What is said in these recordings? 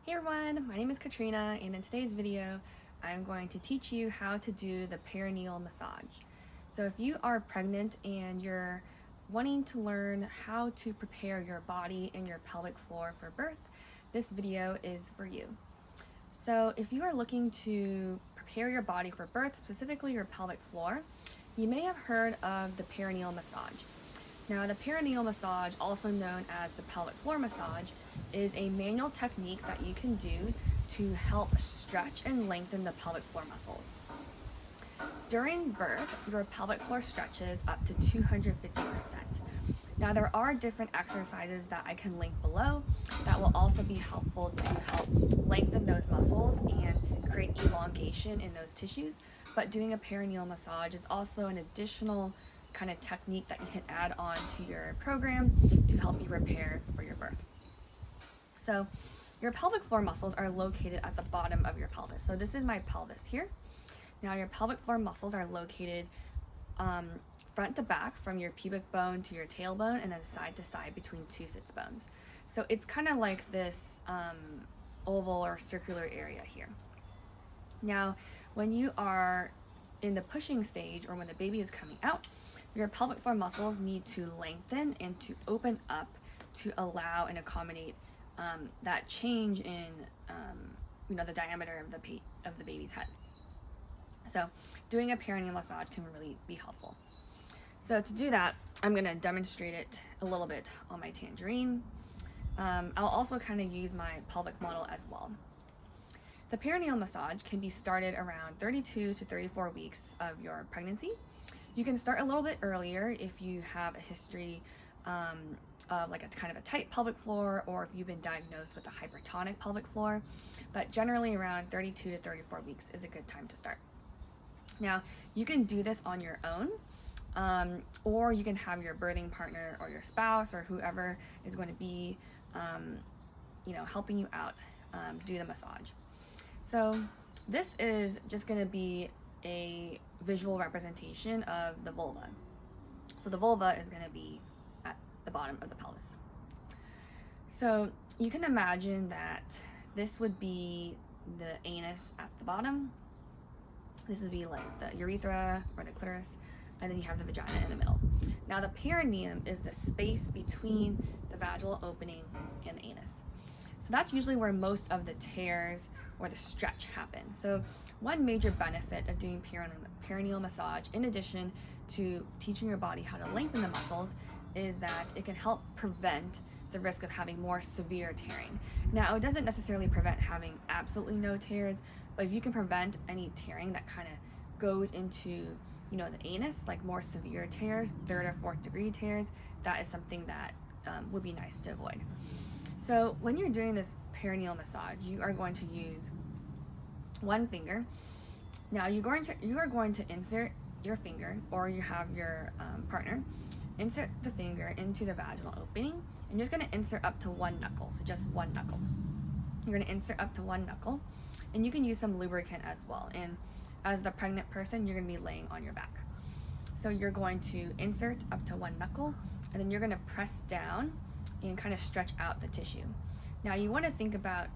Hey everyone, my name is Katrina, and in today's video I'm going to teach you how to do the perineal massage. So if you are pregnant and you're wanting to learn how to prepare your body and your pelvic floor for birth, this video is for you. So if you are looking to prepare your body for birth, specifically your pelvic floor, you may have heard of the perineal massage. Now, the perineal massage, also known as the pelvic floor massage, is a manual technique that you can do to help stretch and lengthen the pelvic floor muscles. During birth, your pelvic floor stretches up to 250%. Now, there are different exercises that I can link below that will also be helpful to help lengthen those muscles and create elongation in those tissues. But doing a perineal massage is also an additional kind of technique that you can add on to your program to help you prepare for your birth. So your pelvic floor muscles are located at the bottom of your pelvis. So this is my pelvis here. Now your pelvic floor muscles are located front to back, from your pubic bone to your tailbone, and then side to side between two sits bones. So it's kind of like this oval or circular area here. Now when you are in the pushing stage, or when the baby is coming out, your pelvic floor muscles need to lengthen and to open up to allow and accommodate that change in the diameter of the baby's head. So doing a perineal massage can really be helpful. So to do that, I'm going to demonstrate it a little bit on my tangerine. I'll also kind of use my pelvic model as well. The perineal massage can be started around 32 to 34 weeks of your pregnancy. You can start a little bit earlier if you have a history of like a kind of a tight pelvic floor, or if you've been diagnosed with a hypertonic pelvic floor, but generally around 32 to 34 weeks is a good time to start. Now, you can do this on your own, or you can have your birthing partner or your spouse or whoever is going to be helping you out do the massage. So this is just going to be a visual representation of the vulva. So the vulva is going to be at the bottom of the pelvis. So you can imagine that this would be the anus at the bottom. This would be like the urethra or the clitoris, and then you have the vagina in the middle. Now the perineum is the space between the vaginal opening and the anus. So that's usually where most of the tears or the stretch happens. So one major benefit of doing perineal massage, in addition to teaching your body how to lengthen the muscles, is that it can help prevent the risk of having more severe tearing. Now, it doesn't necessarily prevent having absolutely no tears, but if you can prevent any tearing that kind of goes into the anus, like more severe tears, 3rd or 4th degree tears, that is something that would be nice to avoid. So when you're doing this perineal massage, you are going to use one finger. Now you are going to insert your finger, or you have your partner insert the finger into the vaginal opening, and you're just going to insert up to one knuckle. So just one knuckle. You're going to insert up to one knuckle, and you can use some lubricant as well. And as the pregnant person, you're going to be laying on your back. So you're going to insert up to one knuckle, and then you're going to press down and kind of stretch out the tissue. Now you want to think about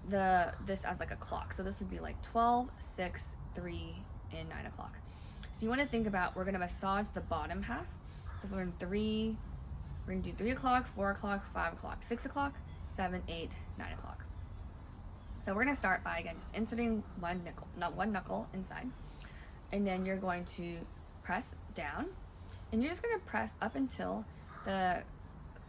this as like a clock. So this would be like 12, 6, 3, and 9 o'clock. So you want to think about, we're going to massage the bottom half. So if we're in 3, we're going to do 3 o'clock, 4 o'clock, 5 o'clock, 6 o'clock, 7, 8, 9 o'clock. So we're going to start by, again, just inserting one knuckle inside. And then you're going to press down, and you're just going to press up until the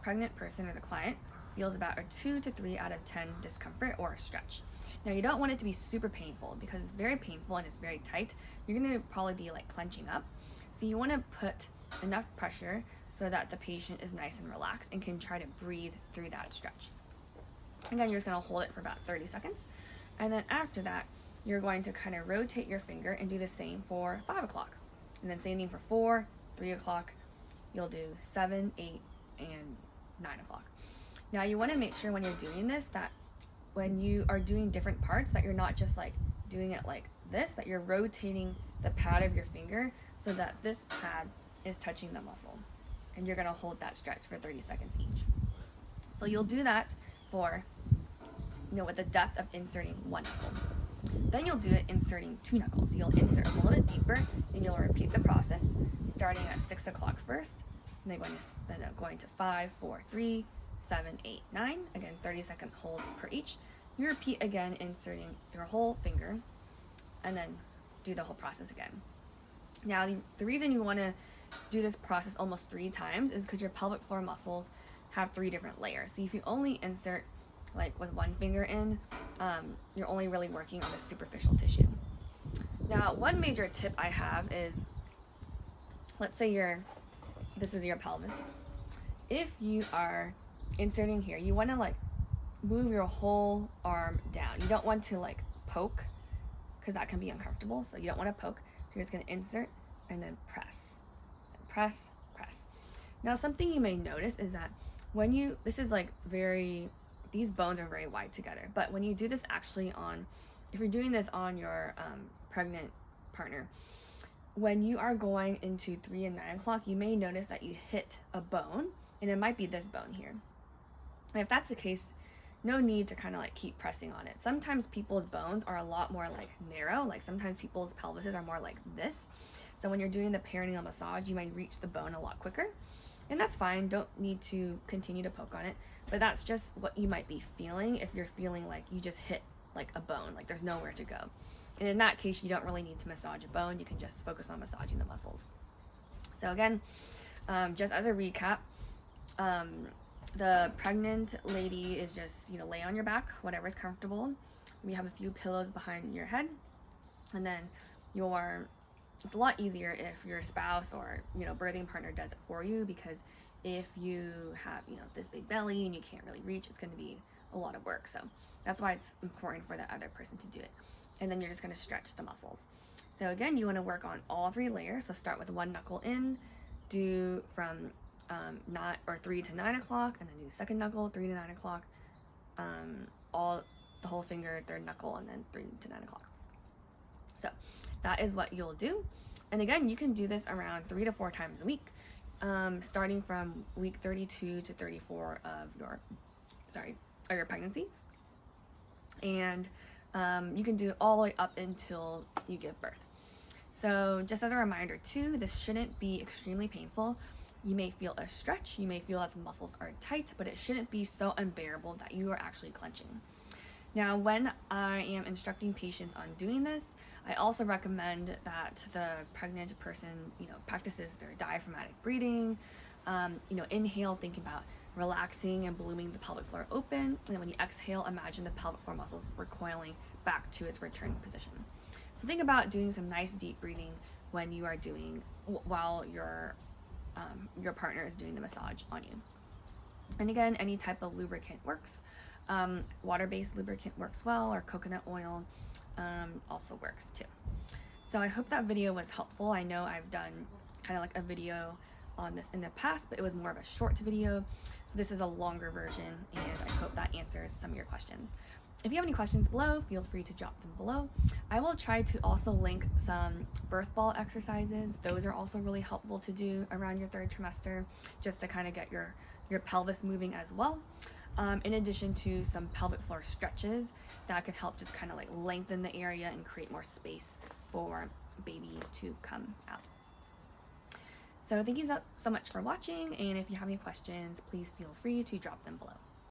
pregnant person or the client feels about a 2 to 3 out of 10 discomfort or a stretch. Now you don't want it to be super painful, because it's very painful and it's very tight. You're going to probably be like clenching up. So you want to put enough pressure so that the patient is nice and relaxed and can try to breathe through that stretch. Again, you're just going to hold it for about 30 seconds. And then after that, you're going to kind of rotate your finger and do the same for 5 o'clock. And then same thing for 4, 3 o'clock. You'll do 7, 8, and 9 o'clock. Now you want to make sure when you're doing this that when you are doing different parts, that you're not just like doing it like this, that you're rotating the pad of your finger so that this pad is touching the muscle. And you're going to hold that stretch for 30 seconds each. So you'll do that for with the depth of inserting 1 knuckle. Then you'll do it inserting 2 knuckles. So you'll insert a little bit deeper, and you'll repeat the process starting at 6 o'clock first, and then going to 5, 4, 3, 7, 8, 9. Again, 30-second holds per each. You repeat again, inserting your whole finger, and then do the whole process again. Now, the reason you want to do this process almost 3 times is because your pelvic floor muscles have 3 different layers. So if you only insert like with 1 finger in, you're only really working on the superficial tissue. Now, one major tip I have is, let's say this is your pelvis. If you are inserting here, you want to like move your whole arm down. You don't want to like poke, because that can be uncomfortable. So you don't want to poke. So you're just going to insert and then press, and press, press. Now, something you may notice is that these bones are very wide together, but when you do this if you're doing this on your pregnant partner, when you are going into 3 and 9 o'clock, you may notice that you hit a bone, and it might be this bone here. And if that's the case, no need to kind of like keep pressing on it. Sometimes people's bones are a lot more like narrow, like sometimes people's pelvises are more like this. So when you're doing the perineal massage, you might reach the bone a lot quicker. And that's fine, don't need to continue to poke on it, but that's just what you might be feeling if you're feeling like you just hit like a bone, like there's nowhere to go. And in that case, you don't really need to massage a bone, you can just focus on massaging the muscles. So again, just as a recap, the pregnant lady is just, lay on your back, whatever's comfortable. We have a few pillows behind your head, and then it's a lot easier if your spouse or birthing partner does it for you, because if you have this big belly and you can't really reach, it's going to be a lot of work. So that's why it's important for the other person to do it. And then you're just going to stretch the muscles. So again, you want to work on all 3 layers. So start with 1 knuckle in, do from 3 to 9 o'clock, and then do the second knuckle, 3 to 9 o'clock, the whole finger, 3rd knuckle, and then 3 to 9 o'clock. So that is what you'll do. And again, you can do this around 3 to 4 times a week, starting from week 32 to 34 of your pregnancy. And you can do it all the way up until you give birth. So just as a reminder too, this shouldn't be extremely painful. You may feel a stretch, you may feel that the muscles are tight, but it shouldn't be so unbearable that you are actually clenching. Now, when I am instructing patients on doing this, I also recommend that the pregnant person, practices their diaphragmatic breathing. Inhale, think about relaxing and ballooning the pelvic floor open. And then when you exhale, imagine the pelvic floor muscles recoiling back to its return position. So think about doing some nice deep breathing when you are while your partner is doing the massage on you. And again, any type of lubricant works. Water-based lubricant works well, or coconut oil also works too. So I hope that video was helpful. I know I've done kind of like a video on this in the past, but it was more of a short video. So this is a longer version, and I hope that answers some of your questions. If you have any questions below, feel free to drop them below. I will try to also link some birth ball exercises. Those are also really helpful to do around your 3rd trimester, just to kind of get your pelvis moving as well. In addition to some pelvic floor stretches that could help just kind of like lengthen the area and create more space for baby to come out. So thank you so much for watching, and if you have any questions, please feel free to drop them below.